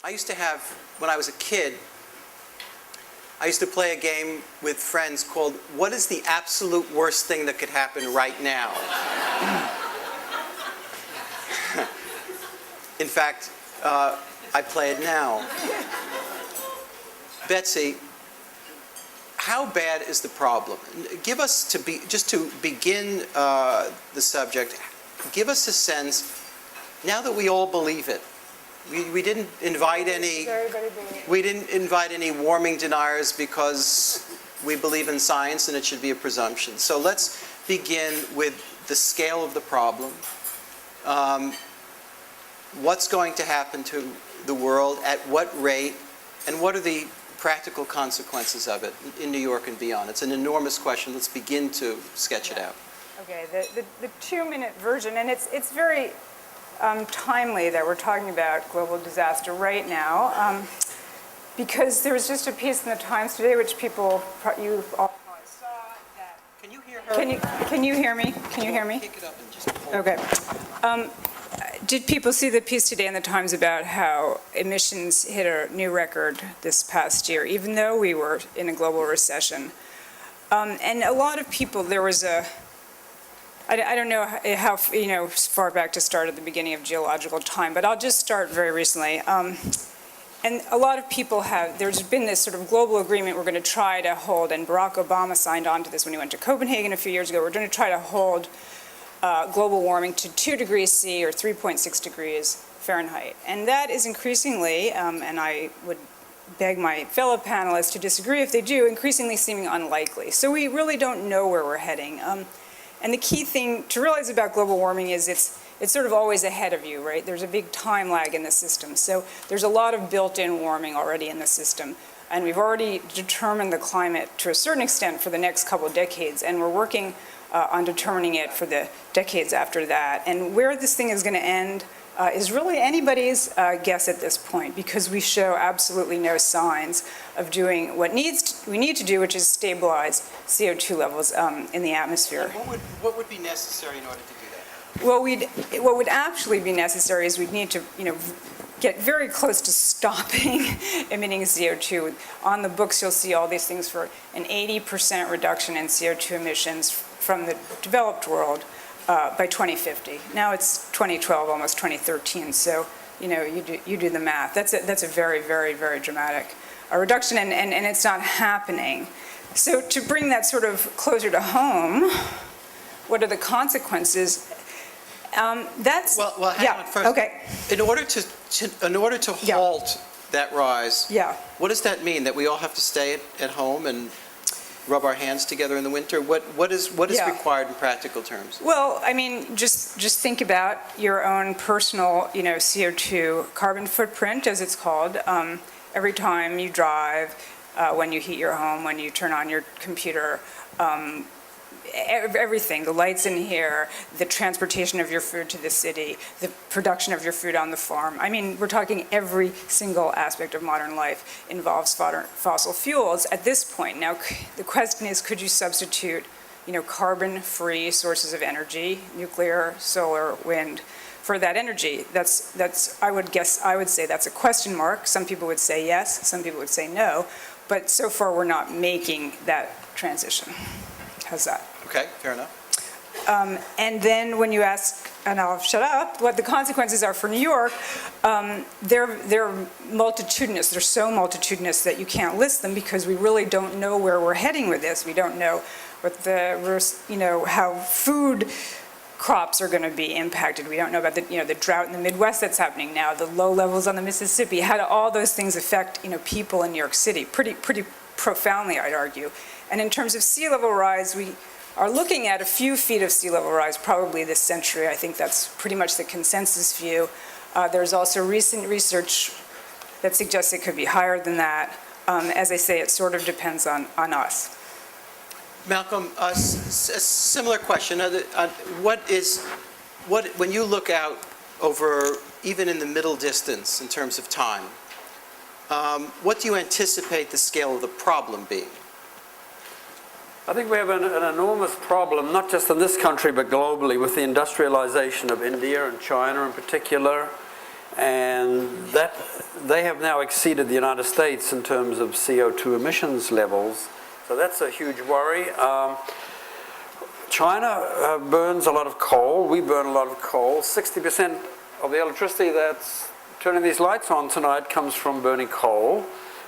I used to have, when I was a kid, I used to play a game with friends called, what is the absolute worst thing that could happen right now? In fact, I play it now. Betsy, how bad is the problem? Give us, just to begin the subject, give us a sense, now that we all believe it. We didn't invite any warming deniers because we believe in science and it should be a presumption. So let's begin with the scale of the problem. What's going to happen to the world, at what rate, and what are the practical consequences of it in New York and beyond? It's an enormous question. Let's begin to sketch it out. Okay, the 2-minute version, and it's very timely that we're talking about global disaster right now, because there was just a piece in the Times today, which you all probably saw. That can you hear her? Can you hear me? Can you hear me? Pick it up and just hold Okay. Did people see the piece today in the Times about how emissions hit a new record this past year, even though we were in a global recession? And a lot of people, there was I don't know how far back to start at the beginning of geological time, but I'll just start very recently. And a lot of people there's been this sort of global agreement we're going to try to hold, and Barack Obama signed on to this when he went to Copenhagen a few years ago. We're going to try to hold global warming to 2 degrees C or 3.6 degrees Fahrenheit. And that is increasingly, and I would beg my fellow panelists to disagree if they do, increasingly seeming unlikely. So we really don't know where we're heading. And the key thing to realize about global warming is it's sort of always ahead of you, right? There's a big time lag in the system. So there's a lot of built-in warming already in the system. And we've already determined the climate to a certain extent for the next couple of decades. And we're working on determining it for the decades after that. And where this thing is going to end is really anybody's guess at this point, because we show absolutely no signs of doing what we need to do, which is stabilize CO2 levels in the atmosphere. What would be necessary in order to do that? Well, what would actually be necessary is we'd need to, get very close to stopping emitting CO2. On the books, you'll see all these things for an 80% reduction in CO2 emissions from the developed world by 2050. Now it's 2012, almost 2013. So, you do the math. That's a very, very, very dramatic reduction, and it's not happening. So to bring that sort of closer to home, what are the consequences? That's well, hang on first. Okay. In order to halt that rise, what does that mean? That we all have to stay at home and rub our hands together in the winter? What is required in practical terms? Well, I mean, just think about your own personal, CO2 carbon footprint, as it's called. Every time you drive, when you heat your home, when you turn on your computer, everything, the lights in here, the transportation of your food to the city, the production of your food on the farm. I mean, we're talking every single aspect of modern life involves fossil fuels at this point. Now, the question is, could you substitute, carbon-free sources of energy, nuclear, solar, wind, for that energy? I would say that's a question mark. Some people would say yes, some people would say no, but so far we're not making that transition. How's that? Okay, fair enough. And then when you ask, and I'll shut up, what the consequences are for New York, they're multitudinous. They're so multitudinous that you can't list them because we really don't know where we're heading with this. We don't know what how food crops are going to be impacted. We don't know about the drought in the Midwest that's happening now, the low levels on the Mississippi. How do all those things affect people in New York City? Pretty profoundly, I'd argue. And in terms of sea level rise, we are looking at a few feet of sea level rise probably this century. I think that's pretty much the consensus view. There's also recent research that suggests it could be higher than that. As I say, it sort of depends on us. Malcolm, a similar question. When you look out over, even in the middle distance in terms of time, what do you anticipate the scale of the problem being? I think we have an enormous problem, not just in this country, but globally, with the industrialization of India and China in particular. And they have now exceeded the United States in terms of CO2 emissions levels. So that's a huge worry. China burns a lot of coal. We burn a lot of coal. 60% of the electricity that's turning these lights on tonight comes from burning coal.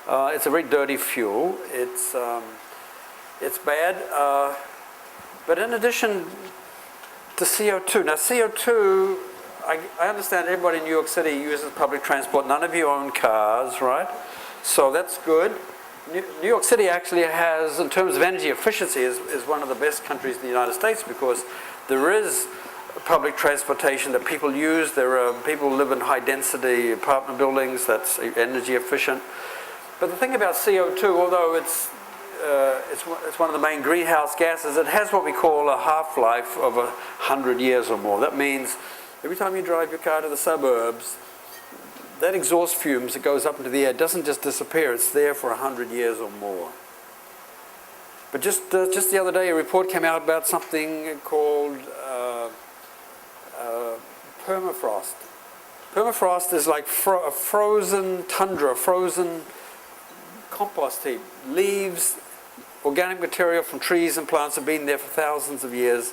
It's a very dirty fuel. It's bad. But in addition to CO2, now CO2, I understand everybody in New York City uses public transport. None of you own cars, right? So that's good. New York City actually has, in terms of energy efficiency, is one of the best countries in the United States because there is public transportation that people use. There are people who live in high-density apartment buildings that's energy efficient. But the thing about CO2, although it's one of the main greenhouse gases, it has what we call a half-life of 100 years or more. That means every time you drive your car to the suburbs, that exhaust fumes that goes up into the air doesn't just disappear, it's there for 100 years or more. But just the other day, a report came out about something called permafrost. Permafrost is like a frozen tundra, frozen compost heap. Leaves, organic material from trees and plants have been there for thousands of years,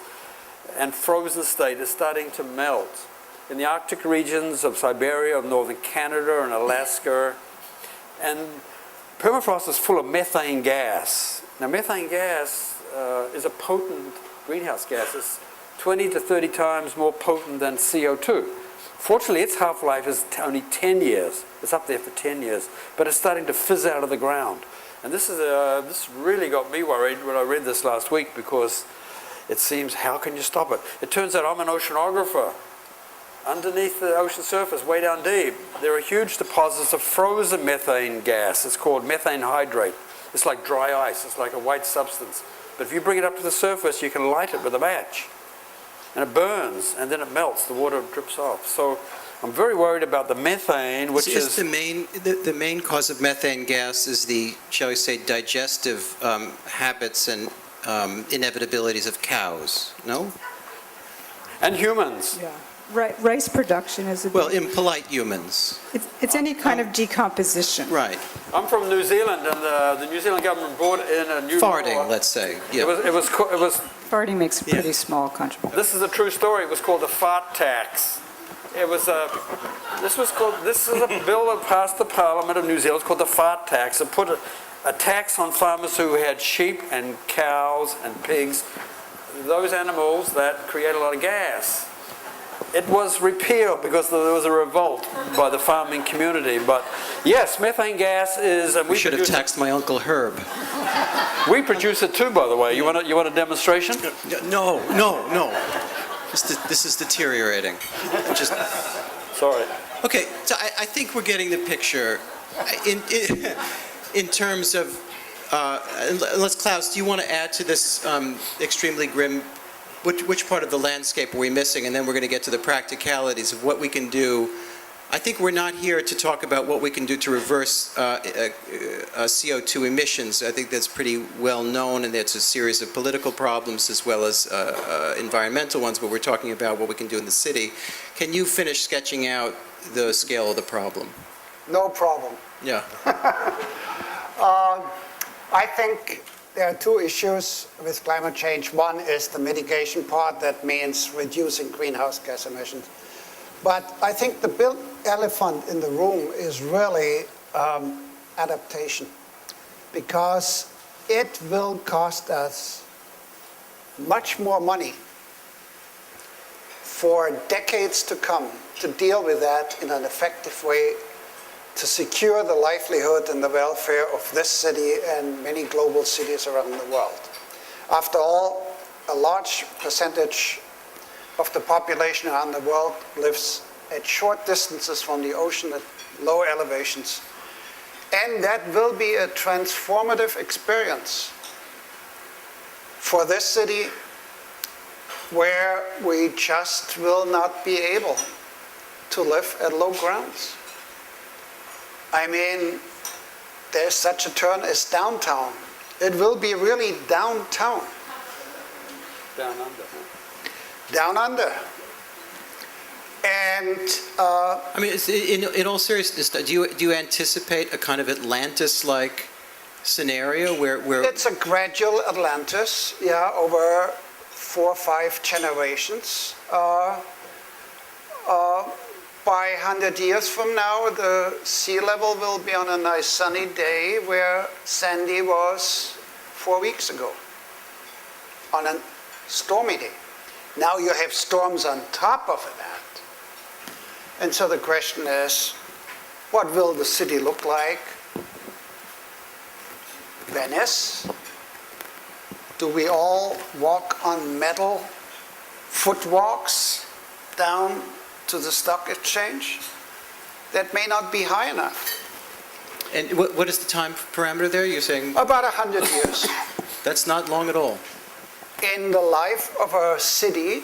and frozen state is starting to melt. In the Arctic regions of Siberia, of northern Canada and Alaska. And permafrost is full of methane gas. Now methane gas is a potent greenhouse gas. It's 20 to 30 times more potent than CO2. Fortunately, its half-life is only 10 years. It's up there for 10 years. But it's starting to fizz out of the ground. And this really got me worried when I read this last week because it seems, how can you stop it? It turns out I'm an oceanographer. Underneath the ocean surface, way down deep, there are huge deposits of frozen methane gas. It's called methane hydrate. It's like dry ice. It's like a white substance. But if you bring it up to the surface, you can light it with a match. And it burns, and then it melts. The water drips off. So I'm very worried about the methane, which is... The main cause of methane gas is the, shall we say, digestive habits and inevitabilities of cows, no? And humans. Yeah. Rice production is a Well, impolite humans. it's any kind of decomposition. Right. I'm from New Zealand, and the New Zealand government brought in a new Farting, law. let's say. Yeah. It was Farting makes a pretty small contribution. This is a true story. It was called the fart tax. It was this is a bill that passed the Parliament of New Zealand. It's called the fart tax. It put a tax on farmers who had sheep and cows and pigs, those animals that create a lot of gas. It was repealed because there was a revolt by the farming community. But yes, methane gas is... We should have taxed my Uncle Herb. We produce it too, by the way. You want a demonstration? No. This is deteriorating. Sorry. Okay, so I think we're getting the picture. In terms of... unless, Klaus, do you want to add to this extremely grim... Which part of the landscape are we missing? And then we're going to get to the practicalities of what we can do. I think we're not here to talk about what we can do to reverse CO2 emissions. I think that's pretty well known, and it's a series of political problems as well as environmental ones, but we're talking about what we can do in the city. Can you finish sketching out the scale of the problem? No problem. Yeah. I think there are two issues with climate change. One is the mitigation part, that means reducing greenhouse gas emissions. But I think the big elephant in the room is really adaptation, because it will cost us much more money for decades to come to deal with that in an effective way, to secure the livelihood and the welfare of this city and many global cities around the world. After all, a large percentage of the population around the world lives at short distances from the ocean at low elevations. And that will be a transformative experience for this city, where we just will not be able to live at low grounds. I mean, there's such a term as downtown. It will be really downtown. Down under. Down under. And I mean, in all seriousness, do you anticipate a kind of Atlantis-like scenario where it's a gradual Atlantis, yeah, over 4 or 5 generations. By 100 years from now, the sea level will be on a nice sunny day where Sandy was 4 weeks ago, on a stormy day. Now you have storms on top of that. And so the question is, what will the city look like? Venice? Do we all walk on metal footwalks down to the stock exchange? That may not be high enough. and what is the time parameter there? You're saying About 100 years. that's not long at all. In the life of a city,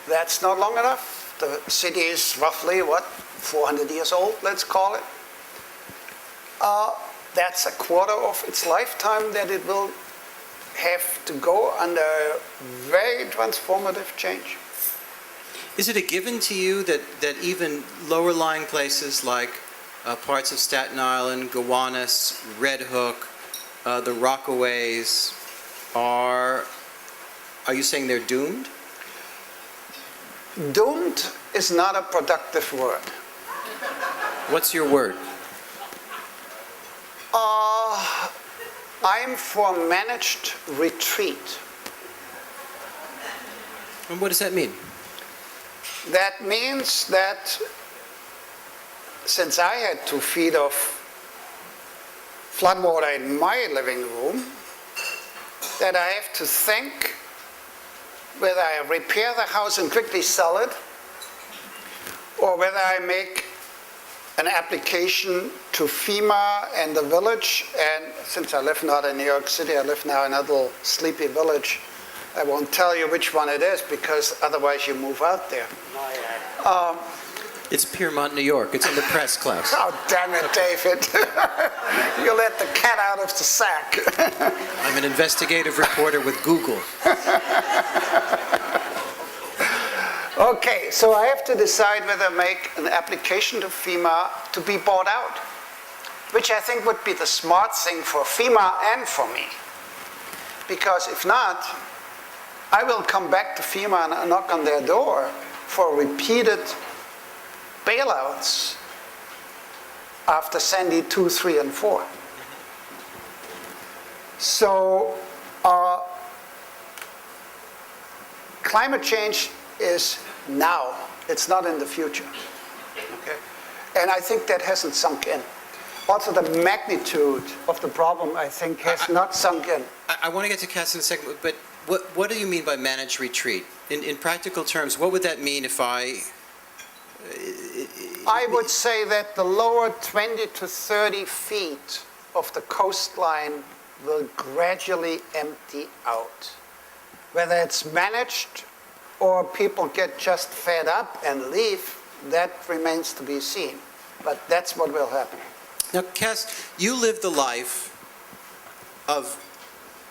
that's not long enough. The city is roughly, what, 400 years old, let's call it. That's a quarter of its lifetime that it will have to go under very transformative change. Is it a given to you that even lower-lying places like parts of Staten Island, Gowanus, Red Hook, the Rockaways, are you saying they're doomed? Doomed is not a productive word. What's your word? I'm for managed retreat. And what does that mean? That means that since I had 2 feet of floodwater in my living room, that I have to think whether I repair the house and quickly sell it, or whether I make an application to FEMA and the village. And since I live not in New York City, I live now in a little sleepy village. I won't tell you which one it is because otherwise you move out there. It's Piermont, New York. It's in the press, Klaus. Oh, damn it, David. You let the cat out of the sack. I'm an investigative reporter with Google. Okay, so I have to decide whether to make an application to FEMA to be bought out, which I think would be the smart thing for FEMA and for me. Because if not, I will come back to FEMA and knock on their door for repeated bailouts after Sandy 2, 3, and 4. So climate change is now. It's not in the future. Okay? And I think that hasn't sunk in. Also, the magnitude of the problem, I think, has not sunk in. I want to get to Cass in a second, but what do you mean by managed retreat? In practical terms, what would that mean if I would say that the lower 20 to 30 feet of the coastline will gradually empty out. Whether it's managed or people get just fed up and leave, that remains to be seen. But that's what will happen. Now, Cass, you live the life of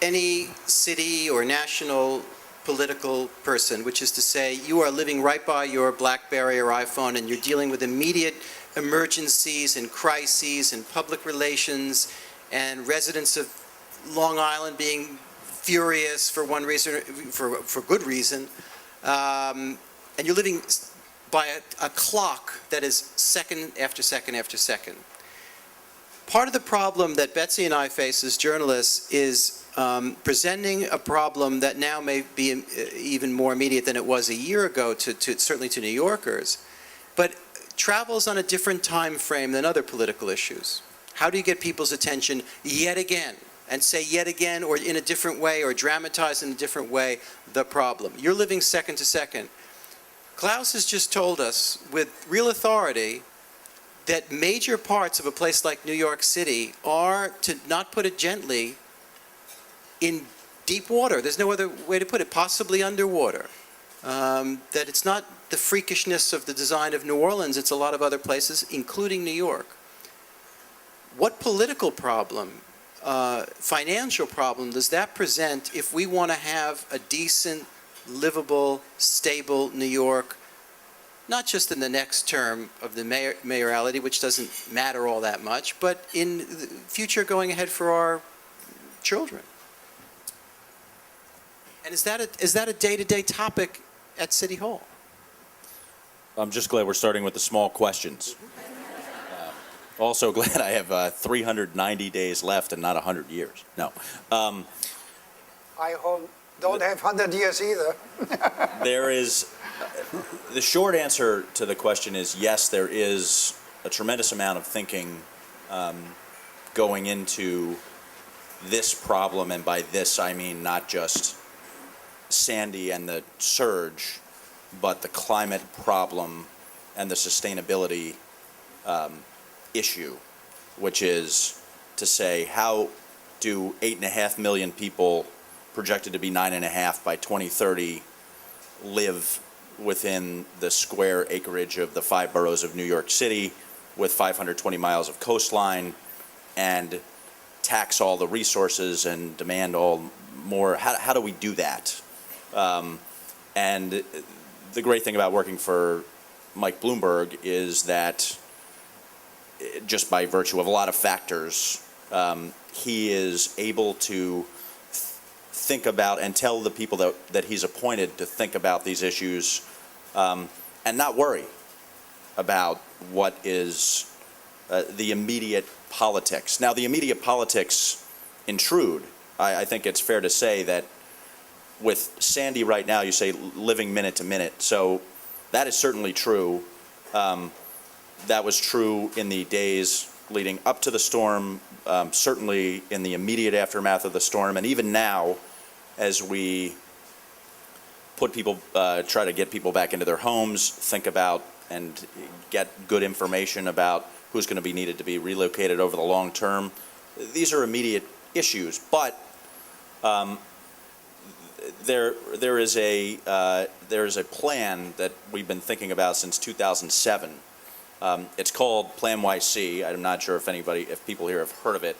any city or national political person, which is to say you are living right by your BlackBerry or iPhone and you're dealing with immediate emergencies and crises and public relations and residents of Long Island being furious for one reason, for good reason, and you're living by a clock that is second after second after second. Part of the problem that Betsy and I face as journalists is presenting a problem that now may be even more immediate than it was a year ago, certainly to New Yorkers, but travels on a different time frame than other political issues. How do you get people's attention yet again, and say yet again, or in a different way, or dramatize in a different way, the problem? You're living second to second. Klaus has just told us with real authority that major parts of a place like New York City are, to not put it gently, in deep water. There's no other way to put it, possibly underwater. That it's not the freakishness of the design of New Orleans, it's a lot of other places, including New York. What political problem, financial problem does that present if we want to have a decent, livable, stable New York not just in the next term of the mayoralty, which doesn't matter all that much, but in the future going ahead for our children? And is that a day-to-day topic at City Hall? I'm just glad we're starting with the small questions. Also glad I have 390 days left and not 100 years. No. I don't have 100 years either. There is, the short answer to the question is yes, there is a tremendous amount of thinking going into this problem, and by this I mean not just Sandy and the surge, but the climate problem and the sustainability issue, which is to say, how do 8.5 million people projected to be 9.5 by 2030 live within the square acreage of the 5 boroughs of New York City with 520 miles of coastline and tax all the resources and demand all more? How do we do that? And the great thing about working for Mike Bloomberg is that just by virtue of a lot of factors, he is able to think about and tell the people that he's appointed to think about these issues and not worry about what is the immediate politics. Now, the immediate politics intrude. I think it's fair to say that with Sandy right now, you say living minute to minute. So that is certainly true. That was true in the days leading up to the storm, certainly in the immediate aftermath of the storm, and even now, as we put people, try to get people back into their homes, think about and get good information about who's going to be needed to be relocated over the long term. These are immediate issues, but there is a plan that we've been thinking about since 2007. It's called Plan YC. I'm not sure if people here have heard of it,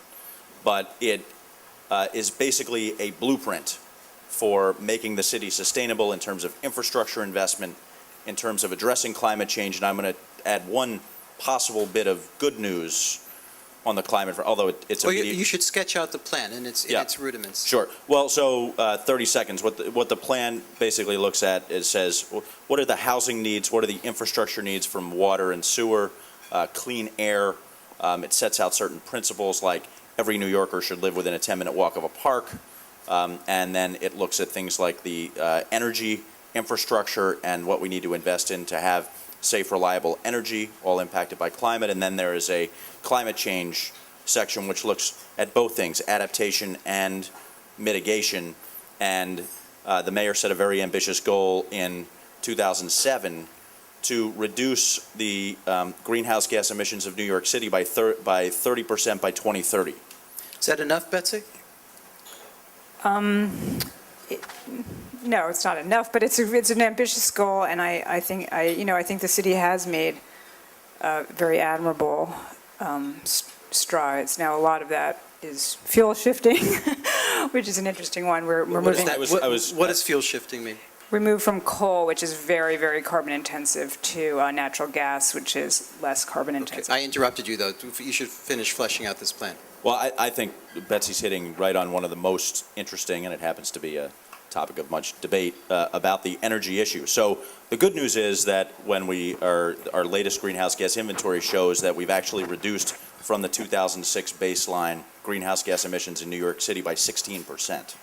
but it is basically a blueprint for making the city sustainable in terms of infrastructure investment, in terms of addressing climate change. And I'm going to add one possible bit of good news on the climate, although it's Well, you should sketch out the plan in its rudiments. Sure. Well, so 30 seconds. What the plan basically looks at is says, what are the housing needs? What are the infrastructure needs from water and sewer, clean air? It sets out certain principles like every New Yorker should live within a 10-minute walk of a park. And then it looks at things like the energy infrastructure and what we need to invest in to have safe, reliable energy, all impacted by climate. And then there is a climate change section which looks at both things, adaptation and mitigation. And the mayor set a very ambitious goal in 2007 to reduce the greenhouse gas emissions of New York City by 30% by 2030. Is that enough, Betsy? No, it's not enough, but it's an ambitious goal, and I think the city has made very admirable strides. Now, a lot of that is fuel shifting, which is an interesting one. We're moving. What does fuel shifting mean? We move from coal, which is very, very carbon intensive, to natural gas, which is less carbon intensive. I interrupted you, though. You should finish fleshing out this plan. Well, I think Betsy's hitting right on one of the most interesting, and it happens to be a topic of much debate, about the energy issue. So the good news is that when our latest greenhouse gas inventory shows that we've actually reduced from the 2006 baseline greenhouse gas emissions in New York City by 16%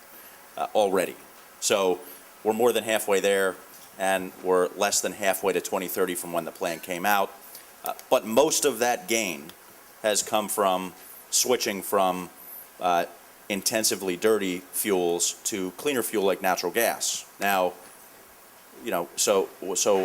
already. So we're more than halfway there, and we're less than halfway to 2030 from when the plan came out. But most of that gain has come from switching from intensively dirty fuels to cleaner fuel like natural gas. Now, so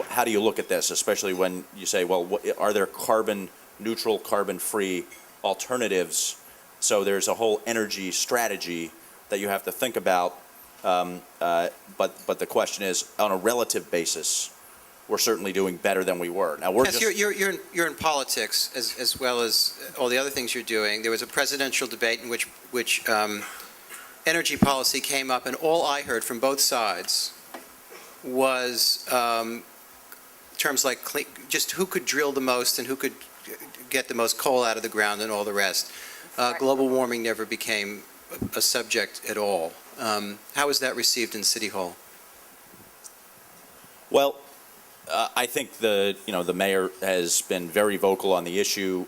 how do you look at this, especially when you say, well, are there carbon neutral, carbon free alternatives? So there's a whole energy strategy that you have to think about. But the question is, on a relative basis, we're certainly doing better than we were. Now we're you're in politics as well as all the other things you're doing. There was a presidential debate in which energy policy came up, and all I heard from both sides was terms like just who could drill the most and who could get the most coal out of the ground and all the rest. Global warming never became a subject at all. How was that received in City Hall? Well, I think the mayor has been very vocal on the issue.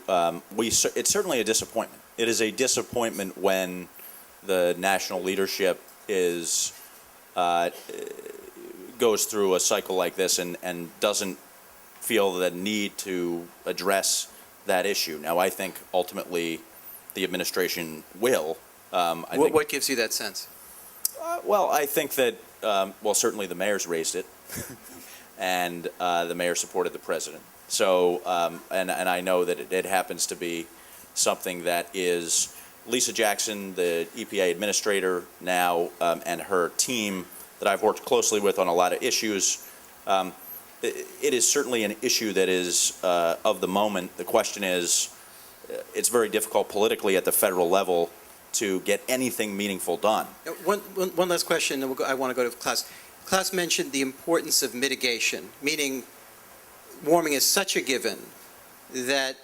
It's certainly a disappointment. It is a disappointment when the national leadership goes through a cycle like this and doesn't feel the need to address that issue. Now, I think ultimately the administration will. What gives you that sense? Well, I think that, certainly the mayor's raised it, and the mayor supported the president. So, and I know that it happens to be something that is Lisa Jackson, the EPA administrator now, and her team that I've worked closely with on a lot of issues. It is certainly an issue that is of the moment. The question is, it's very difficult politically at the federal level to get anything meaningful done. One last question, and I want to go to Klaus. Klaus mentioned the importance of mitigation, meaning warming is such a given that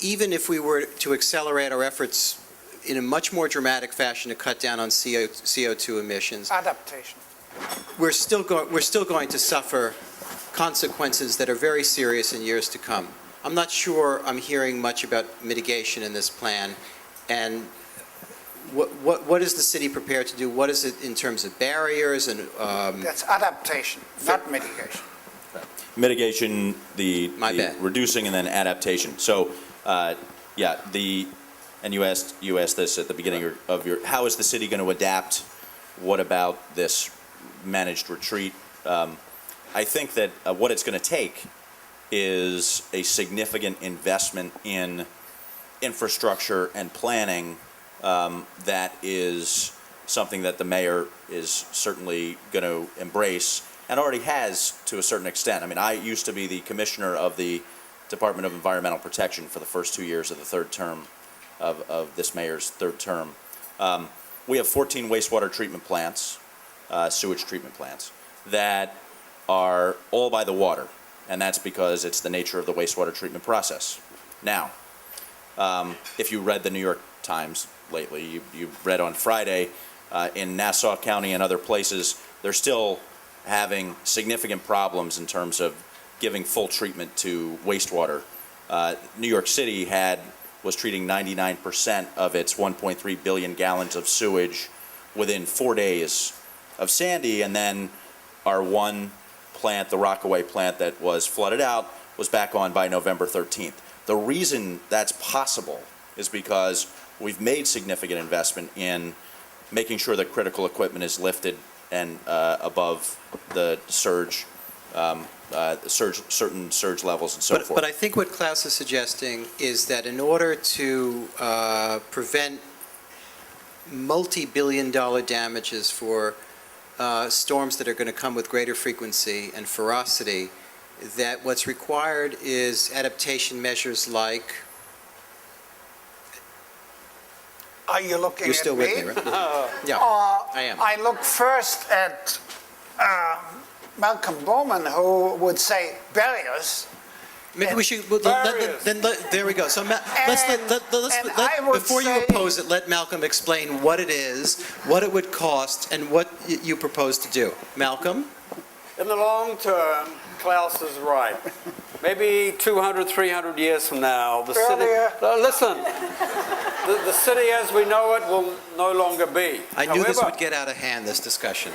even if we were to accelerate our efforts in a much more dramatic fashion to cut down on CO2 emissions, Adaptation. we're still going to suffer consequences that are very serious in years to come. I'm not sure I'm hearing much about mitigation in this plan, and what is the city prepared to do? What is it in terms of barriers and? That's adaptation, not mitigation. Mitigation, My bad. reducing, and then adaptation. So, yeah, and you asked this at the beginning of your, how is the city going to adapt? What about this managed retreat? I think that what it's going to take is a significant investment in infrastructure and planning that is something that the mayor is certainly going to embrace and already has to a certain extent. I mean, I used to be the commissioner of the Department of Environmental Protection for the first 2 years of the third term of this mayor's third term. We have 14 wastewater treatment plants, sewage treatment plants, that are all by the water, and that's because it's the nature of the wastewater treatment process. Now, if you read the New York Times lately, you read on Friday, in Nassau County and other places, they're still having significant problems in terms of giving full treatment to wastewater. New York City was treating 99% of its 1.3 billion gallons of sewage within 4 days of Sandy, and then our one plant, the Rockaway plant that was flooded out, was back on by November 13th. The reason that's possible is because we've made significant investment in making sure that critical equipment is lifted and above the certain surge levels and so forth. But I think what Klaus is suggesting is that in order to prevent multi-billion-dollar damages for storms that are going to come with greater frequency and ferocity, that what's required is adaptation measures like. Are you looking You're still at with me? me, right? Yeah, I am. I look first at Malcolm Bowman, who would say barriers. Maybe we should, Barriers. there we go. So I would before you say- oppose it, let Malcolm explain what it is, what it would cost, and what you propose to do. Malcolm? In the long term, Klaus is right. Maybe 200, 300 years from now, the city... Earlier. Listen, the city as we know it will no longer be. I knew this However- would get out of hand, this discussion.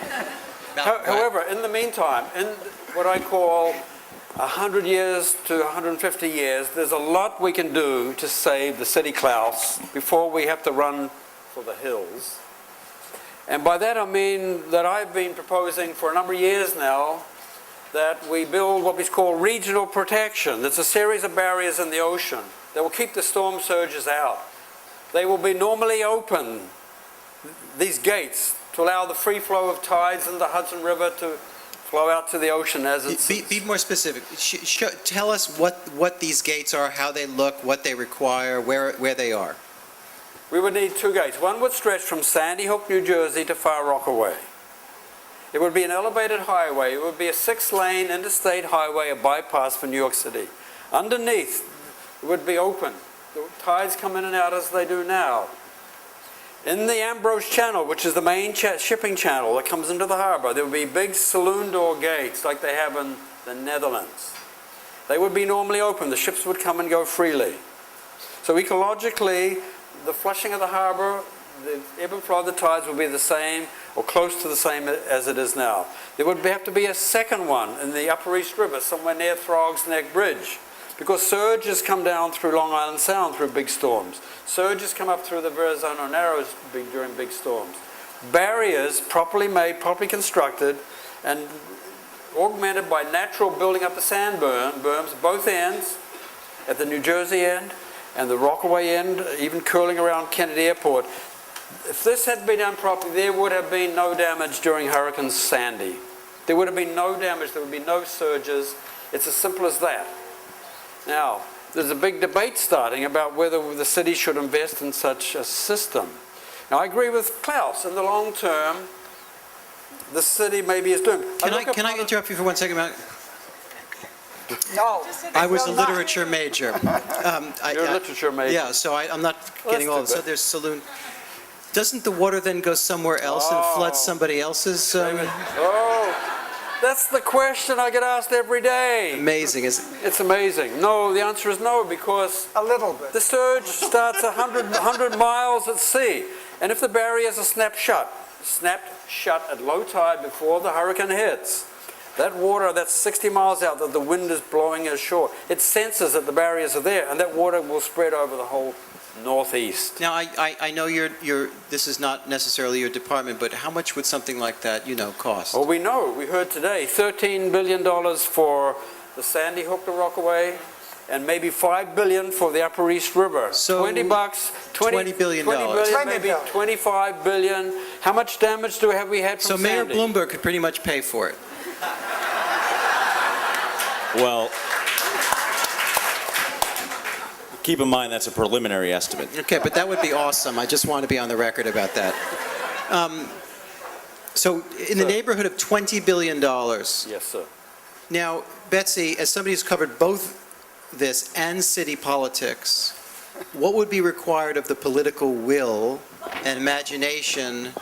Malcolm, go ahead. However, in the meantime, in what I call 100 years to 150 years, there's a lot we can do to save the city, Klaus, before we have to run for the hills. And by that I mean that I've been proposing for a number of years now that we build what we call regional protection. There's a series of barriers in the ocean that will keep the storm surges out. They will be normally open, these gates, to allow the free flow of tides in the Hudson River to flow out to the ocean as it's... Be more specific. Tell us what these gates are, how they look, what they require, where they are. We would need two gates. One would stretch from Sandy Hook, New Jersey to Far Rockaway. It would be an elevated highway. It would be a 6-lane interstate highway, a bypass for New York City. Underneath, it would be open. The tides come in and out as they do now. In the Ambrose Channel, which is the main shipping channel that comes into the harbor, there would be big saloon door gates like they have in the Netherlands. They would be normally open. The ships would come and go freely. So ecologically, the flushing of the harbor, the ebb and flow of the tides will be the same or close to the same as it is now. There would have to be a second one in the Upper East River, somewhere near Throgs Neck Bridge, because surges come down through Long Island Sound through big storms. Surges come up through the Verrazano Narrows during big storms. Barriers, properly made, properly constructed, and augmented by natural building up the sand berms, both ends, at the New Jersey end and the Rockaway end, even curling around Kennedy Airport. If this had been done properly, there would have been no damage during Hurricane Sandy. There would have been no damage, there would be no surges. It's as simple as that. Now, there's a big debate starting about whether the city should invest in such a system. Now, I agree with Klaus. In the long term, the city maybe is doomed. Can I interrupt you for 1 second, Malcolm? No. I was a literature major. You're a literature major. Yeah, so I'm not getting all of it. So there's saloon. Doesn't the water then go somewhere else and flood somebody else's? That's the question I get asked every day. Amazing, isn't it? It's amazing. No, the answer is no, because A little bit. the surge starts 100 miles at sea. And if the barriers are snapped shut at low tide before the hurricane hits, that water that's 60 miles out that the wind is blowing ashore, it senses that the barriers are there, and that water will spread over the whole northeast. Now, I know this is not necessarily your department, but how much would something like that, cost? Well, we know, we heard today, $13 billion for the Sandy Hook to Rockaway, and maybe $5 billion for the Upper East River. So $20 $20 billion. maybe $25 billion. How much damage have we had from So Mayor Sandy? Bloomberg could pretty much pay for it. Well, keep in mind that's a preliminary estimate. Okay, but that would be awesome. I just want to be on the record about that. So in the neighborhood of $20 billion. Yes, sir. Now, Betsy, as somebody who's covered both this and city politics, what would be required of the political will and imagination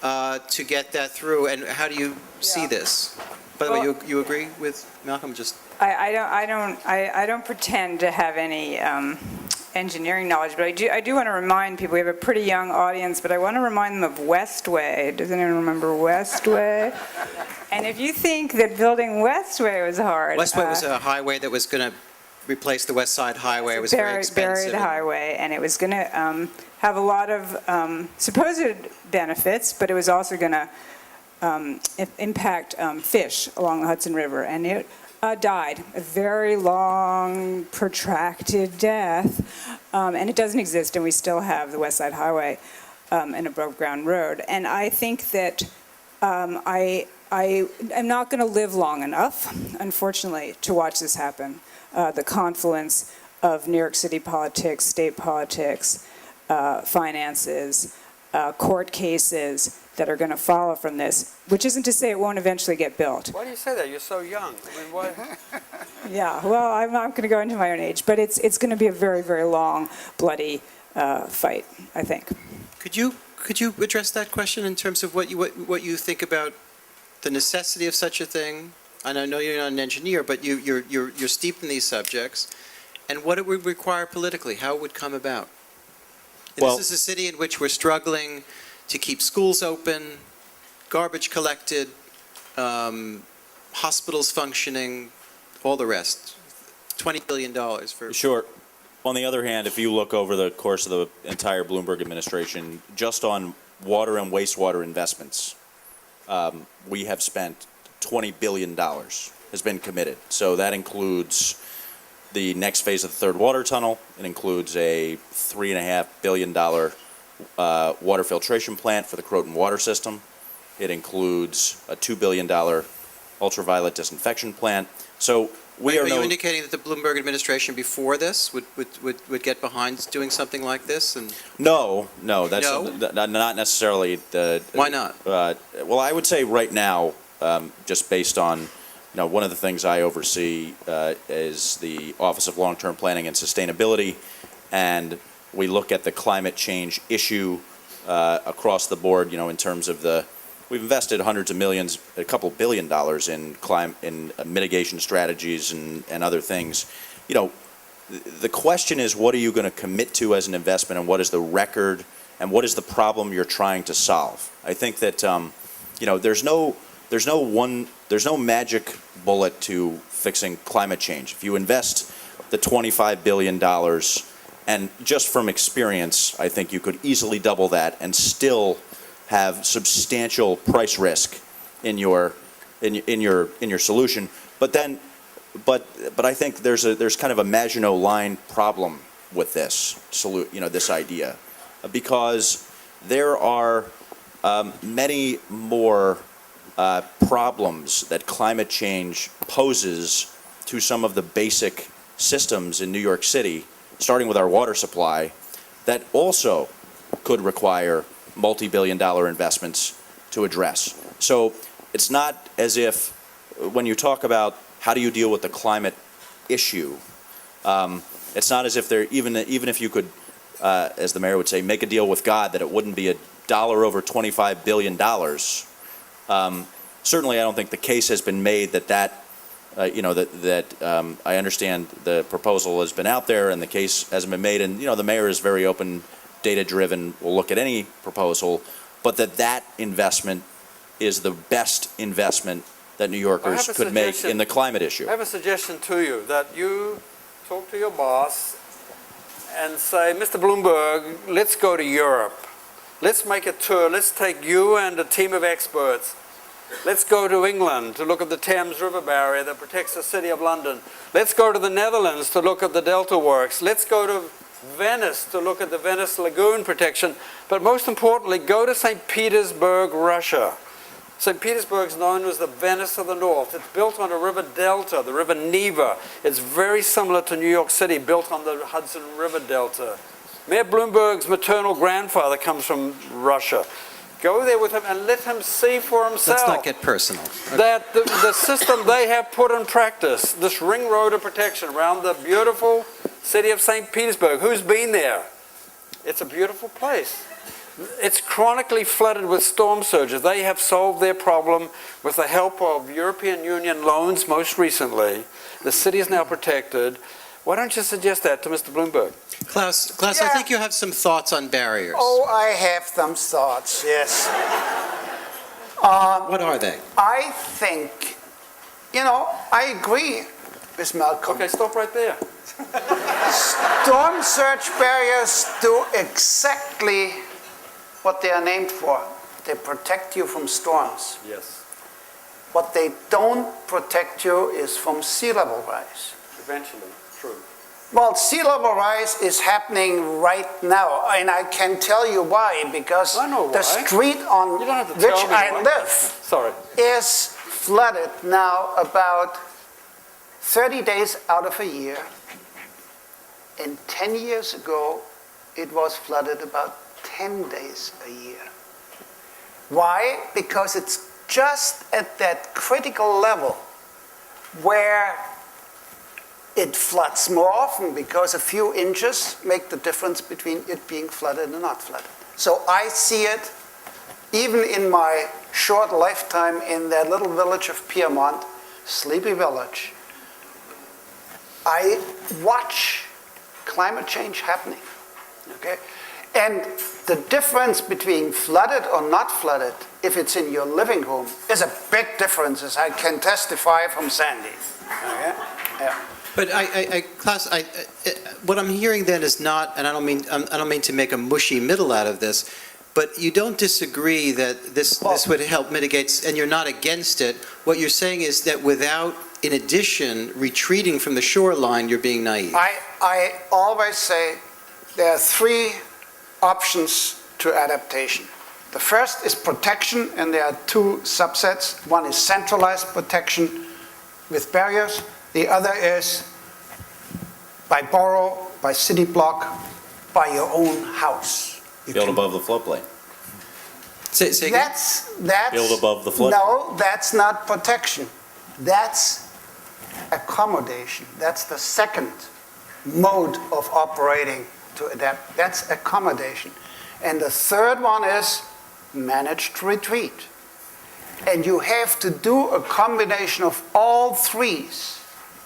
to get that through, and how do you see this? By the way, you agree with Malcolm? I don't pretend to have any engineering knowledge, but I do want to remind people, we have a pretty young audience, but I want to remind them of Westway. Does anyone remember Westway? And if you think that building Westway was hard. Westway was a highway that was going to replace the West Side Highway. It was very expensive. Buried highway, and it was going to have a lot of supposed benefits, but it was also going to impact fish along the Hudson River, and it died a very long, protracted death, and it doesn't exist, and we still have the West Side Highway and above ground road. And I think that I am not going to live long enough, unfortunately, to watch this happen. The confluence of New York City politics, state politics, finances, court cases that are going to follow from this, which isn't to say it won't eventually get built. Why do you say that? You're so young. I mean, why? Yeah, well, I'm not going to go into my own age, but it's going to be a very, very long, bloody fight, I think. Could you address that question in terms of what you think about the necessity of such a thing? And I know you're not an engineer, but you're steeped in these subjects, and what it would require politically, how it would come about. Well, this is a city in which we're struggling to keep schools open, garbage collected, hospitals functioning, all the rest. $20 billion for... Sure. On the other hand, if you look over the course of the entire Bloomberg administration, just on water and wastewater investments, we have spent $20 billion has been committed. So that includes the next phase of the third water tunnel. It includes a $3.5 billion water filtration plant for the Croton water system. It includes a $2 billion ultraviolet disinfection plant. So we Are are you no, indicating that the Bloomberg administration before this would get behind doing something like this? And no, that's No? not necessarily the. why not? Well, I would say right now, just based on, one of the things I oversee is the Office of Long-Term Planning and Sustainability, and we look at the climate change issue across the board, in terms of we've invested hundreds of millions, a couple $billion in mitigation strategies and other things. The question is, what are you going to commit to as an investment, and what is the record, and what is the problem you're trying to solve? I think that there's no magic bullet to fixing climate change. If you invest the $25 billion, and just from experience, I think you could easily double that and still have substantial price risk in your solution. But I think there's kind of a Maginot Line problem with this this idea, because there are many more problems that climate change poses to some of the basic systems in New York City, starting with our water supply, that also could require multi-billion-dollar investments to address. So it's not as if, when you talk about how do you deal with the climate issue, it's not as if even if you could, as the mayor would say, make a deal with God, that it wouldn't be $1 over $25 billion. Certainly, I don't think the case has been made that I understand the proposal has been out there and the case hasn't been made, and the mayor is very open, data-driven, will look at any proposal, but that investment is the best investment that New Yorkers could make in the climate issue. I have a suggestion to you, that you talk to your boss and say, Mr. Bloomberg, let's go to Europe. Let's make a tour. Let's take you and a team of experts. Let's go to England to look at the Thames River barrier that protects the City of London. Let's go to the Netherlands to look at the Delta Works. Let's go to Venice to look at the Venice Lagoon protection. But most importantly, go to St. Petersburg, Russia. St. Petersburg is known as the Venice of the North. It's built on a river delta, the River Neva. It's very similar to New York City, built on the Hudson River Delta. Mayor Bloomberg's maternal grandfather comes from Russia. Go there with him and let him see for himself. Let's not get personal. That the system they have put in practice, this ring road of protection around the beautiful city of St. Petersburg. Who's been there? It's a beautiful place. It's chronically flooded with storm surges. They have solved their problem with the help of European Union loans most recently. The city is now protected. Why don't you suggest that to Mr. Bloomberg? Klaus, Yeah. I think you have some thoughts on barriers. Oh, I have some thoughts, yes. What are they? I think, I agree with Malcolm. Okay, stop right there. Storm surge barriers do exactly what they are named for. They protect you from storms. Yes. What they don't protect you is from sea level rise. Eventually, true. Well, sea level rise is happening right now, and I can tell you why, because I know the why. street on You don't have to which tell me I why. live Sorry. is flooded now about 30 days out of a year, and 10 years ago it was flooded about 10 days a year. Why? Because it's just at that critical level where it floods more often, because a few inches make the difference between it being flooded and not flooded. So I see it, even in my short lifetime in that little village of Piedmont, Sleepy Village. I watch climate change happening, okay? And the difference between flooded or not flooded, if it's in your living room, is a big difference, as I can testify from Sandy. Okay? Yeah. But Klaus, what I'm hearing then is not, and I don't mean to make a mushy middle out of this, but you don't disagree that this would help mitigate, and you're not against it. What you're saying is that without, in addition, retreating from the shoreline, you're being naive. I always say there are three options to adaptation. The first is protection, and there are two subsets. One is centralized protection with barriers. The other is by borough, by city block, by your own house. You Build can- above the floodplain. Say again? That's Build above the flood. No, that's not protection. That's accommodation. That's the second mode of operating to adapt. That's accommodation. And the third one is managed retreat. And you have to do a combination of all threes.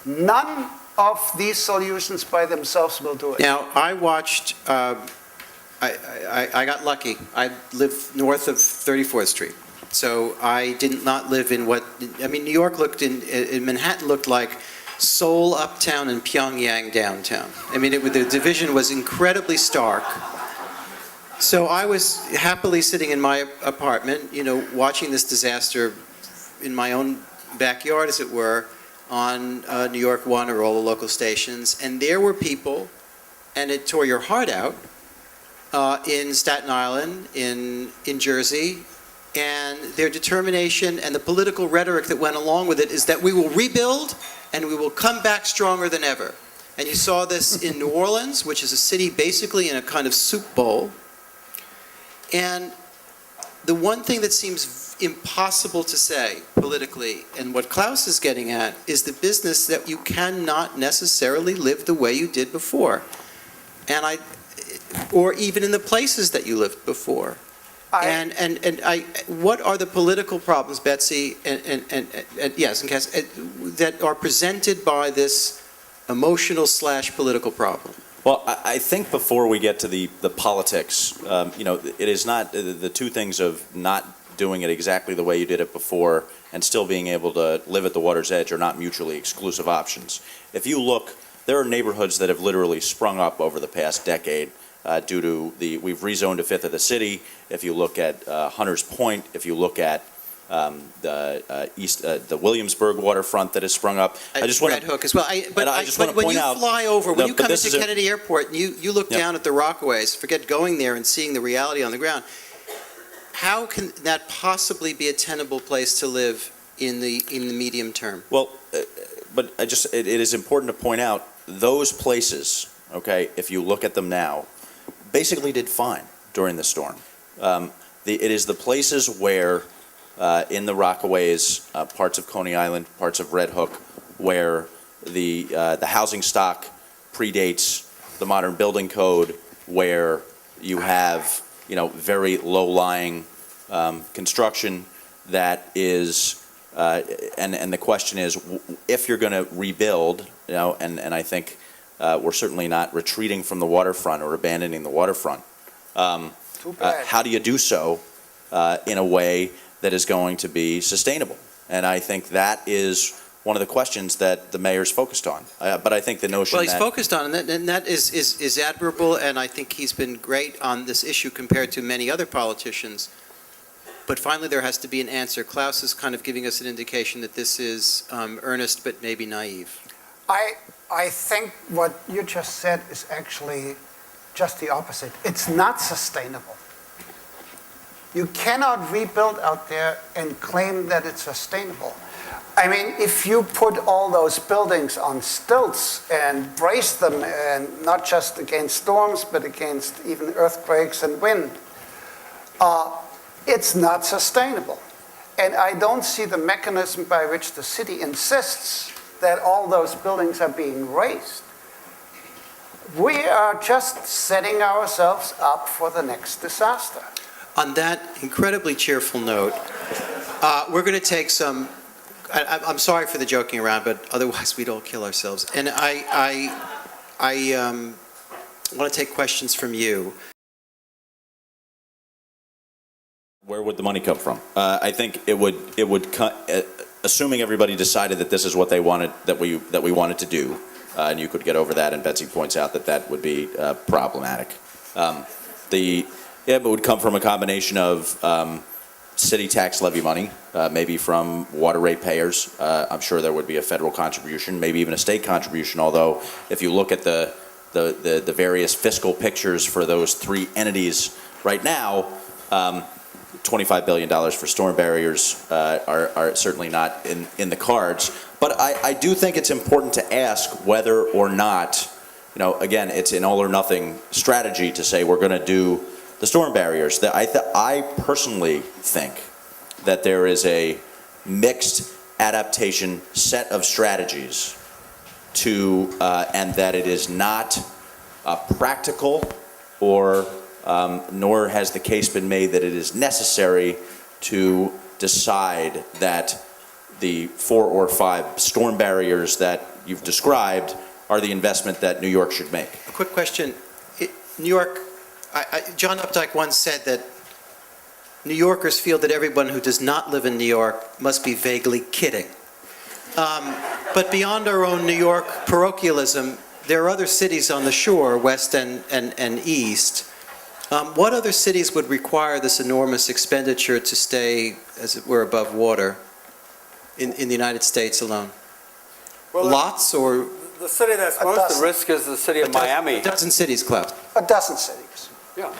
None of these solutions by themselves will do it. Now, I watched, I got lucky. I live north of 34th Street. So I did not live in New York looked in Manhattan looked like Seoul uptown and Pyongyang downtown. I mean, the division was incredibly stark. So I was happily sitting in my apartment, watching this disaster in my own backyard, as it were, on New York One or all the local stations. And there were people, and it tore your heart out, in Staten Island, in Jersey, and their determination and the political rhetoric that went along with it is that we will rebuild and we will come back stronger than ever. And you saw this in New Orleans, which is a city basically in a kind of soup bowl. And the one thing that seems impossible to say politically, and what Klaus is getting at, is the business that you cannot necessarily live the way you did before. Or even in the places that you lived before. What are the political problems, Betsy, and yes, and Cass, that are presented by this emotional/political problem? Well, I think before we get to the politics, it is not the two things of not doing it exactly the way you did it before and still being able to live at the water's edge are not mutually exclusive options. If you look, there are neighborhoods that have literally sprung up over the past decade due to we've rezoned a fifth of the city. If you look at Hunters Point, if you look at the Williamsburg waterfront that has sprung up. I just want Red Hook as well. But I just want to when point you out, fly over, when no, you but come this into is Kennedy Airport and you look Yep. down at the Rockaways, forget going there and seeing the reality on the ground, how can that possibly be a tenable place to live in the medium term? Well, but it is important to point out those places, okay, if you look at them now, basically did fine during the storm. It is the places where in the Rockaways, parts of Coney Island, parts of Red Hook, where the housing stock predates the modern building code, where you have very low-lying construction that is, and the question is, if you're going to rebuild, and I think we're certainly not retreating from the waterfront or abandoning the waterfront. How do you do so in a way that is going to be sustainable? And I think that is one of the questions that the mayor's focused on. But I think the notion Well, he's focused on it, and that is admirable, and I think he's been great on this issue compared to many other politicians. But finally, there has to be an answer. Klaus is kind of giving us an indication that this is earnest but maybe naive. I think what you just said is actually just the opposite. It's not sustainable. You cannot rebuild out there and claim that it's sustainable. I mean, if you put all those buildings on stilts and brace them, and not just against storms, but against even earthquakes and wind, it's not sustainable. And I don't see the mechanism by which the city insists that all those buildings are being raised. We are just setting ourselves up for the next disaster. On that incredibly cheerful note, we're going to take some. I'm sorry for the joking around, but otherwise we'd all kill ourselves. And I want to take questions from you. Where would the money come from? I think it would assuming everybody decided that this is what they wanted, that we wanted to do, and you could get over that. And Betsy points out that would be problematic. It would come from a combination of city tax levy money, maybe from water rate payers. I'm sure there would be a federal contribution, maybe even a state contribution. Although, if you look at the various fiscal pictures for those three entities right now, $25 billion for storm barriers are certainly not in the cards. But I do think it's important to ask whether or not, again, it's an all or nothing strategy to say we're going to do the storm barriers. I personally think that there is a mixed adaptation set of strategies to, and that it is not practical or nor has the case been made that it is necessary to decide that the 4 or 5 storm barriers that you've described are the investment that New York should make. A quick question. New York, John Updike once said that New Yorkers feel that everyone who does not live in New York must be vaguely kidding. But beyond our own New York parochialism, there are other cities on the shore, west and east. What other cities would require this enormous expenditure to stay, as it were, above water in the United States alone? Well, Lots or? The city that's most at risk is the city of Miami. A dozen cities, Klaus. A dozen cities. Yeah.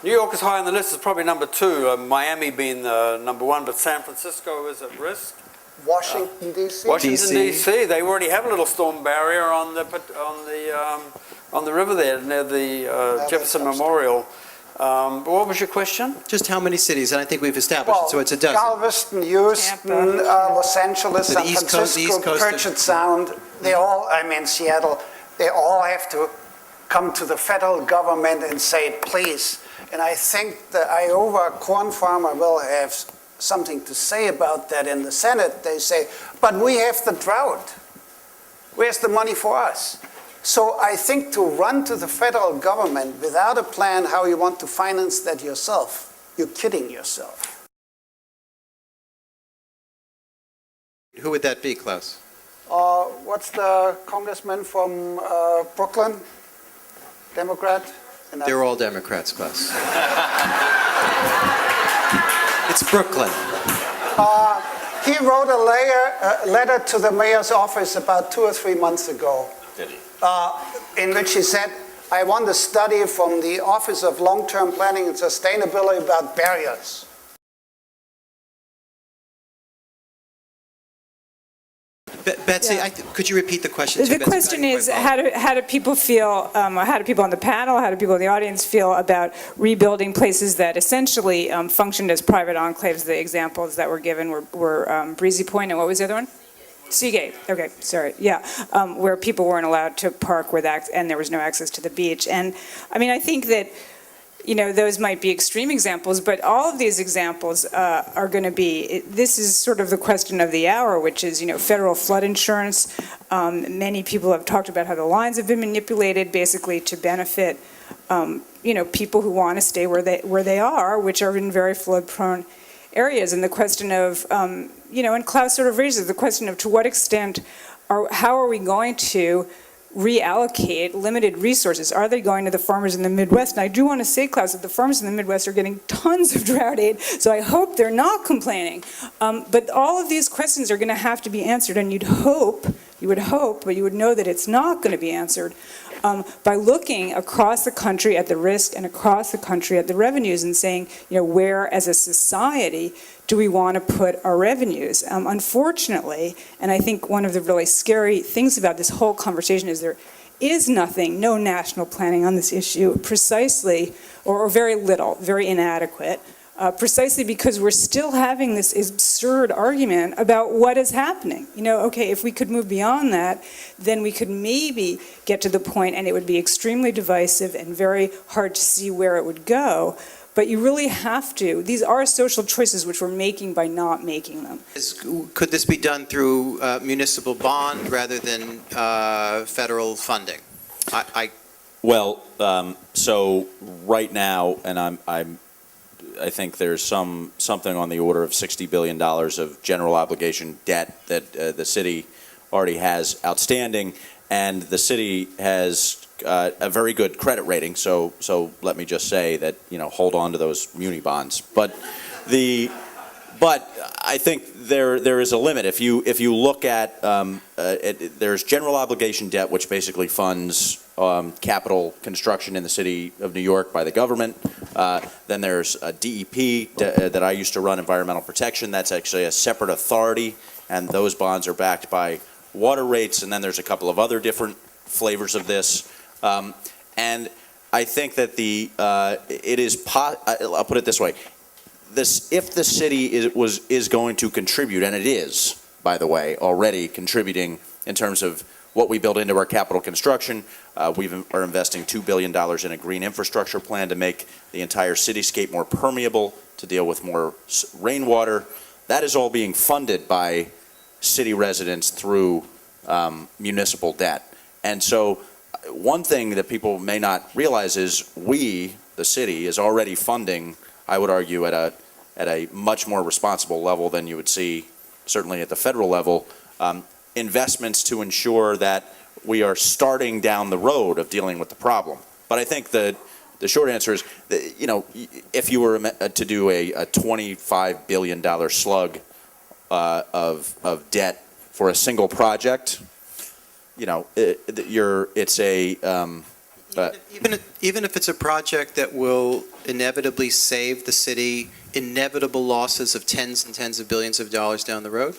New York is high on the list, is probably number 2, Miami being number 1, but San Francisco is at risk. Washington, D.C.? Washington, D.C., they already have a little storm barrier on the river there near the Jefferson Memorial. But what was your question? Just how many cities? And I think we've established it, so it's a dozen. Galveston, Houston, Los Angeles, San East Coast, Francisco, East Coast of- Puget Sound, they all, Seattle, they all have to come to the federal government and say, please. And I think the Iowa corn farmer will have something to say about that in the Senate. They say, but we have the drought. Where's the money for us? So I think to run to the federal government without a plan how you want to finance that yourself, you're kidding yourself. Who would that be, Klaus? What's the congressman from Brooklyn? Democrat? They're all Democrats, Klaus. It's Brooklyn. He wrote a letter to the mayor's office about 2 or 3 months ago. Did he? In which he said, I want a study from the Office of Long-Term Planning and Sustainability about barriers. Betsy, Yeah. could you repeat the question? The question is, how do people feel, how do people on the panel, how do people in the audience feel about rebuilding places that essentially functioned as private enclaves? The examples that were given were Breezy Point, and what was the other one? Seagate. Okay, sorry. Yeah, where people weren't allowed to park and there was no access to the beach. And I mean, I think that, those might be extreme examples, but all of these examples are going to be, this is sort of the question of the hour, which is, federal flood insurance. Many people have talked about how the lines have been manipulated basically to benefit, people who want to stay where they are, which are in very flood-prone areas. And the question of, and Klaus sort of raises the question of to what extent, how are we going to reallocate limited resources? Are they going to the farmers in the Midwest? And I do want to say, Klaus, that the farmers in the Midwest are getting tons of drought aid, so I hope they're not complaining. But all of these questions are going to have to be answered, and you would hope, but you would know that it's not going to be answered by looking across the country at the risk and across the country at the revenues and saying, where as a society do we want to put our revenues? Unfortunately, and I think one of the really scary things about this whole conversation is there is no national planning on this issue, precisely, or very little, very inadequate, precisely because we're still having this absurd argument about what is happening. Okay, if we could move beyond that, then we could maybe get to the point, and it would be extremely divisive and very hard to see where it would go. But you really have to. These are social choices which we're making by not making them. Could this be done through municipal bond rather than federal funding? Well, so right now, and I think there's something on the order of $60 billion of general obligation debt that the city already has outstanding, and the city has a very good credit rating. So let me just say that hold on to those muni bonds. But I think there is a limit. If you look at there's general obligation debt, which basically funds capital construction in the city of New York by the government. Then there's a DEP that I used to run, Environmental Protection. That's actually a separate authority, and those bonds are backed by water rates. And then there's a couple of other different flavors of this. And I think that I'll put it this way. If the city is going to contribute, and it is, by the way, already contributing in terms of what we build into our capital construction. We are investing $2 billion in a green infrastructure plan to make the entire cityscape more permeable, to deal with more rainwater. That is all being funded by city residents through municipal debt. And so one thing that people may not realize is we, the city, is already funding, I would argue, at a much more responsible level than you would see certainly at the federal level, investments to ensure that we are starting down the road of dealing with the problem. But I think the short answer is that, if you were to do a $25 billion slug of debt for a single project, even if it's a project that will inevitably save the city inevitable losses of tens and tens of billions of dollars down the road?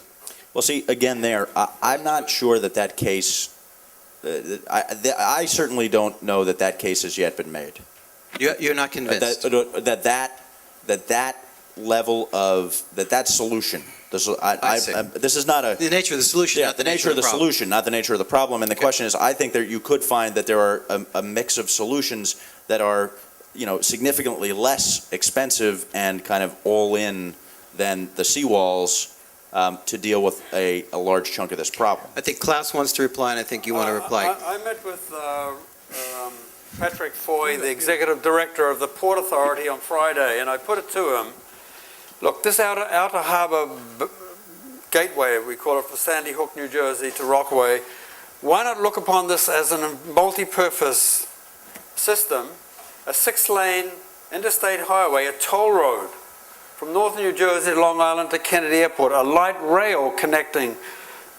Well, see, again, I'm not sure that case. I certainly don't know that case has yet been made. You're not convinced that level of that solution. This is not the nature of the solution. Yeah, not the nature of the solution, not the nature of the problem. And the question is, I think that you could find that there are a mix of solutions that are, significantly less expensive and kind of all in than the seawalls to deal with a large chunk of this problem. I think Klaus wants to reply, and I think you want to reply. I met with Patrick Foy, the executive director of the Port Authority, on Friday, and I put it to him, look, this outer harbor gateway, we call it, from Sandy Hook, New Jersey to Rockaway, why not look upon this as a multi-purpose system, a 6-lane interstate highway, a toll road from northern New Jersey to Long Island to Kennedy Airport, a light rail connecting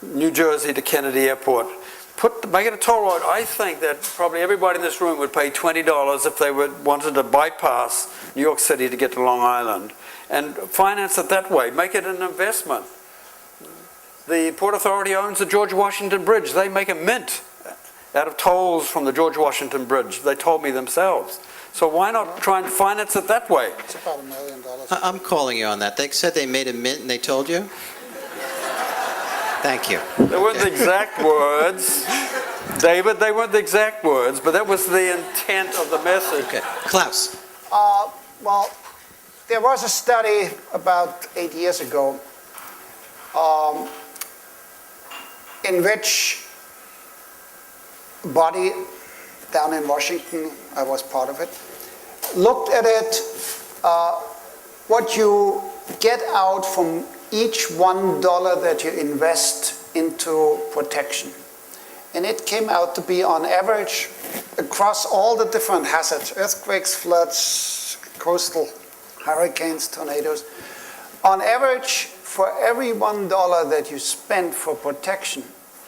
New Jersey to Kennedy Airport. Make it a toll road. I think that probably everybody in this room would pay $20 if they wanted to bypass New York City to get to Long Island, and finance it that way. Make it an investment. The Port Authority owns the George Washington Bridge. They make a mint out of tolls from the George Washington Bridge. They told me themselves. So why not try and finance it that way? It's about $1 million. I'm calling you on that. They said they made a mint and they told you? Thank you. They weren't the exact words, David, they weren't the exact words, but that was the intent of the message. Okay. Klaus. Well, there was a study about 8 years ago in which a body down in Washington, I was part of it, looked at it, what you get out from each $1 that you invest into protection. And it came out to be, on average, across all the different hazards, earthquakes, floods, coastal hurricanes, tornadoes, on average, for every $1 that you spend for protection,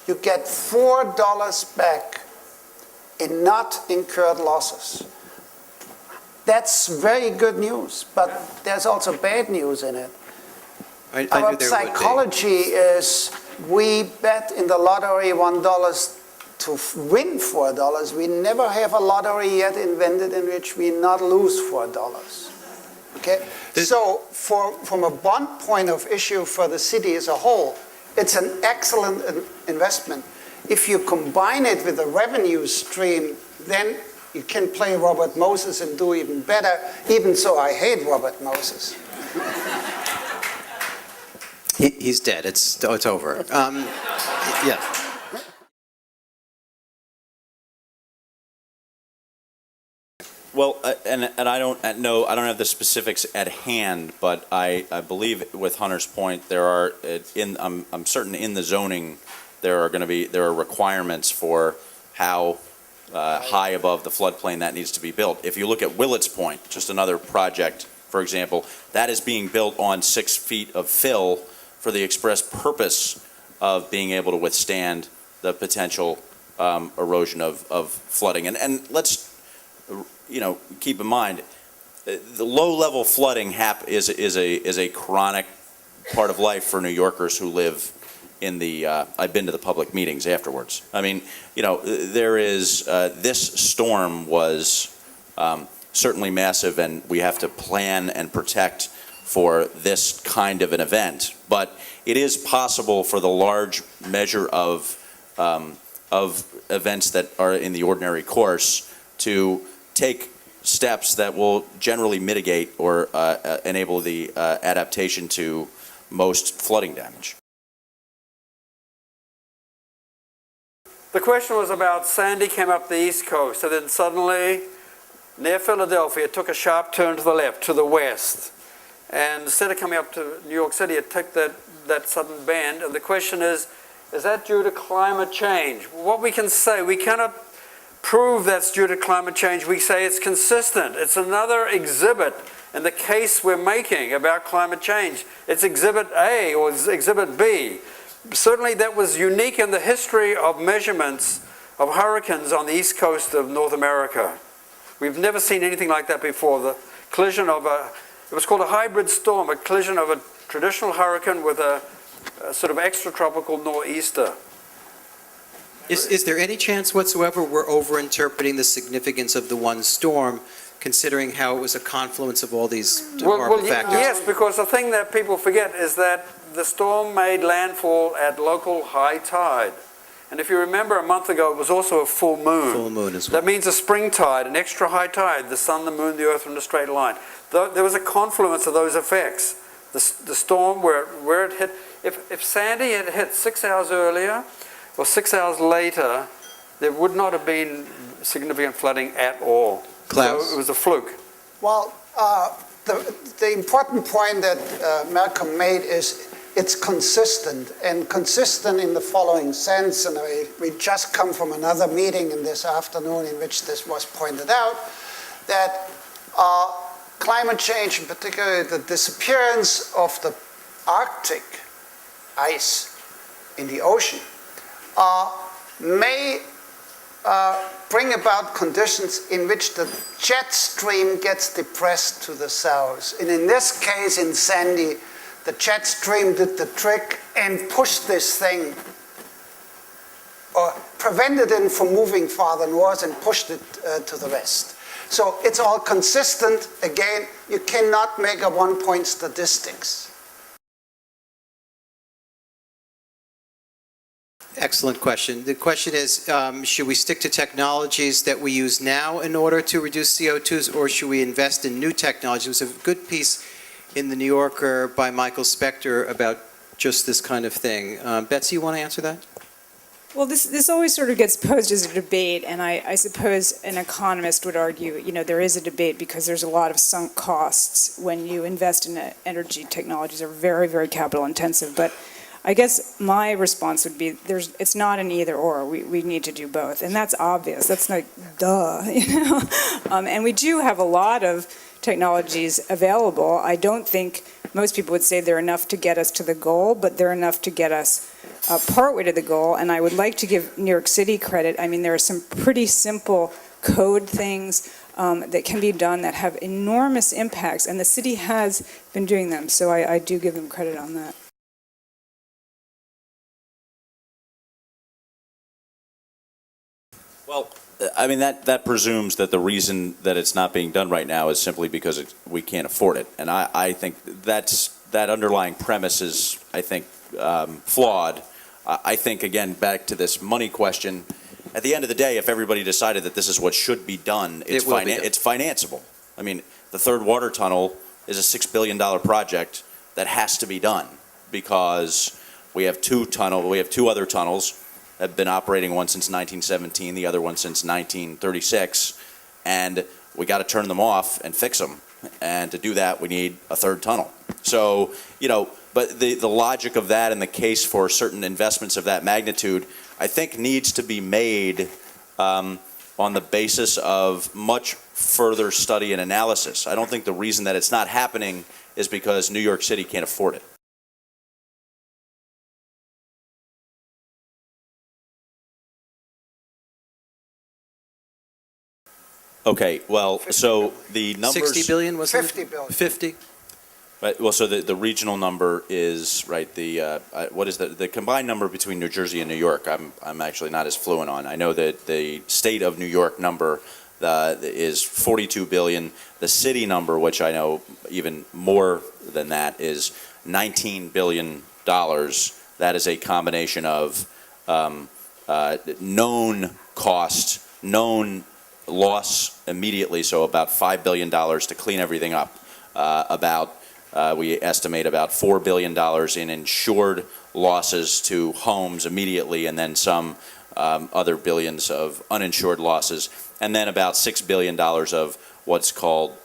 you get $4 back in not incurred losses. That's very good news, but there's also bad news in it. Our psychology is, we bet in the lottery $1 to win $4. We never have a lottery yet invented in which we not lose $4. Okay? So from a bond point of issue for the city as a whole, it's an excellent investment. If you combine it with a revenue stream, then you can play Robert Moses and do even better. Even so, I hate Robert Moses. He's dead. It's over. Yeah. Well, and I don't know. I don't have the specifics at hand, but I believe with Hunter's point, there are I'm certain in the zoning there are requirements for how high above the floodplain that needs to be built. If you look at Willett's Point, just another project, for example, that is being built on 6 feet of fill for the express purpose of being able to withstand the potential erosion of flooding. And let's keep in mind, the low-level flooding is a chronic part of life for New Yorkers who live in the, I've been to the public meetings afterwards. I mean, you know, there is, this storm was certainly massive, and we have to plan and protect for this kind of an event. But it is possible for the large measure of events that are in the ordinary course to take steps that will generally mitigate or enable the adaptation to most flooding damage. The question was about Sandy came up the East Coast, and then suddenly, near Philadelphia, it took a sharp turn to the left, to the west. And instead of coming up to New York City, it took that sudden bend. And the question is that due to climate change? What we can say, we cannot prove that's due to climate change. We say it's consistent. It's another exhibit in the case we're making about climate change. It's Exhibit A or Exhibit B. Certainly that was unique in the history of measurements of hurricanes on the east coast of North America. We've never seen anything like that before. The collision of it was called a hybrid storm, a collision of a traditional hurricane with a sort of extratropical nor'easter. Is there any chance whatsoever we're overinterpreting the significance of the one storm, considering how it was a confluence of all these horrible factors? Yes, because the thing that people forget is that the storm made landfall at local high tide. And if you remember a month ago, it was also a full moon. Full moon as well. That means a spring tide, an extra high tide, the sun, the moon, the earth in a straight line. There was a confluence of those effects. The storm, where it hit, if Sandy had hit 6 hours earlier or 6 hours later, there would not have been significant flooding at all. Klaus? So it was a fluke. Well, the important point that Malcolm made is it's consistent, and consistent in the following sense, and we just come from another meeting in this afternoon in which this was pointed out, that climate change, in particular the disappearance of the Arctic ice in the ocean, may bring about conditions in which the jet stream gets depressed to the south. And in this case, in Sandy, the jet stream did the trick and pushed this thing, or prevented it from moving farther north and pushed it to the west. So it's all consistent. Again, you cannot make a one-point statistics. Excellent question. The question is, should we stick to technologies that we use now in order to reduce CO2s, or should we invest in new technology? There was a good piece in the New Yorker by Michael Spector about just this kind of thing. Betsy, you want to answer that? Well, this always sort of gets posed as a debate, and I suppose an economist would argue, you know, there is a debate because there's a lot of sunk costs when you invest in energy technologies that are very, very capital intensive. But I guess my response would be it's not an either or. We need to do both, and that's obvious. That's like duh, you know. And we do have a lot of technologies available. I don't think most people would say they're enough to get us to the goal, but they're enough to get us partway to the goal. And I would like to give New York City credit. I mean, there are some pretty simple code things that can be done that have enormous impacts, and the city has been doing them. So I do give them credit on that. Well, I mean, that presumes that the reason that it's not being done right now is simply because we can't afford it. And I think that underlying premise is, I think, flawed. I think, again, back to this money question, at the end of the day, if everybody decided that this is what should be done, it's financeable. I mean, the third water tunnel is a $6 billion project that has to be done because we have two other tunnels. Have been operating, one since 1917, the other one since 1936, and we got to turn them off and fix them. And to do that, we need a third tunnel. So, you know, but the logic of that and the case for certain investments of that magnitude, I think, needs to be made on the basis of much further study and analysis. I don't think the reason that it's not happening is because New York City can't afford it. Okay, well, so the numbers. 60 billion, wasn't it? 50 billion. 50? Right, well, so the regional number is, right, what is the combined number between New Jersey and New York? I'm actually not as fluent on. I know that the state of New York number is 42 billion. The city number, which I know even more than that, is $19 billion. That is a combination of known cost, known loss immediately, so about $5 billion to clean everything up. We estimate about $4 billion in insured losses to homes immediately, and then some other billions of uninsured losses, and then about $6 billion of what's called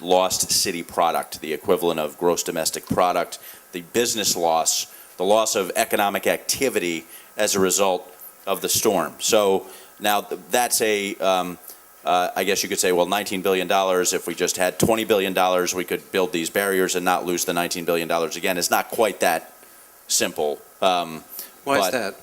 lost city product, the equivalent of gross domestic product, the business loss, the loss of economic activity as a result of the storm. So now that's I guess you could say, well, $19 billion, if we just had $20 billion, we could build these barriers and not lose the $19 billion again. It's not quite that simple. Why is that?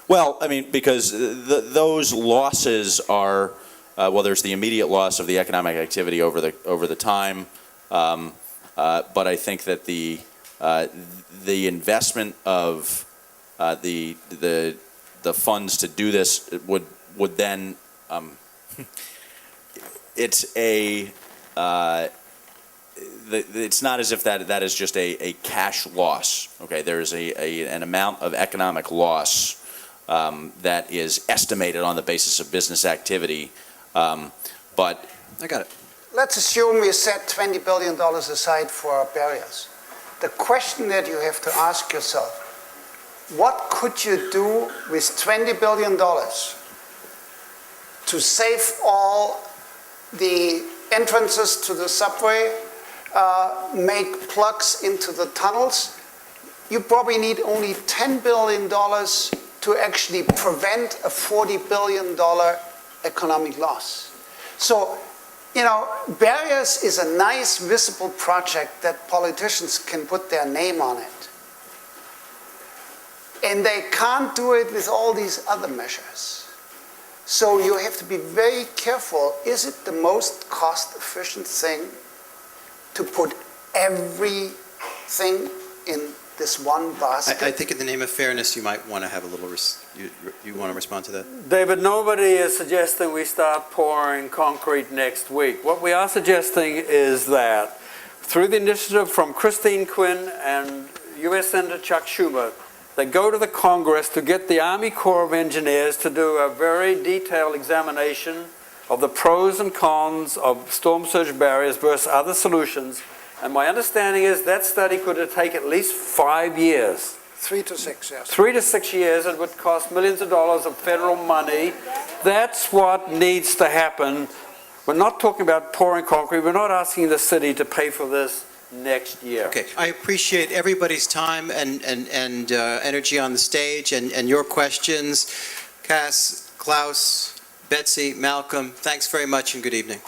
Well, I mean, because those losses are, well, there's the immediate loss of the economic activity over the time, but I think that the investment of the funds to do this would then it's not as if that is just a cash loss. Okay, there is an amount of economic loss that is estimated on the basis of business activity, but I got it. Let's assume we set $20 billion aside for barriers. The question that you have to ask yourself, what could you do with $20 billion to save all the entrances to the subway, make plugs into the tunnels? You probably need only $10 billion to actually prevent a $40 billion economic loss. So, you know, barriers is a nice visible project that politicians can put their name on it. And they can't do it with all these other measures. So you have to be very careful. Is it the most cost-efficient thing to put everything in this one basket? I think in the name of fairness, you might want to have a little, you want to respond to that? David, nobody is suggesting we start pouring concrete next week. What we are suggesting is that through the initiative from Christine Quinn and U.S. Senator Chuck Schumer, they go to the Congress to get the Army Corps of Engineers to do a very detailed examination of the pros and cons of storm surge barriers versus other solutions. And my understanding is that study could take at least 5 years. 3 to 6 years. 3 to 6 years. It would cost millions of dollars of federal money. That's what needs to happen. We're not talking about pouring concrete. We're not asking the city to pay for this next year. Okay, I appreciate everybody's time and energy on the stage and your questions. Cass, Klaus, Betsy, Malcolm, thanks very much and good evening.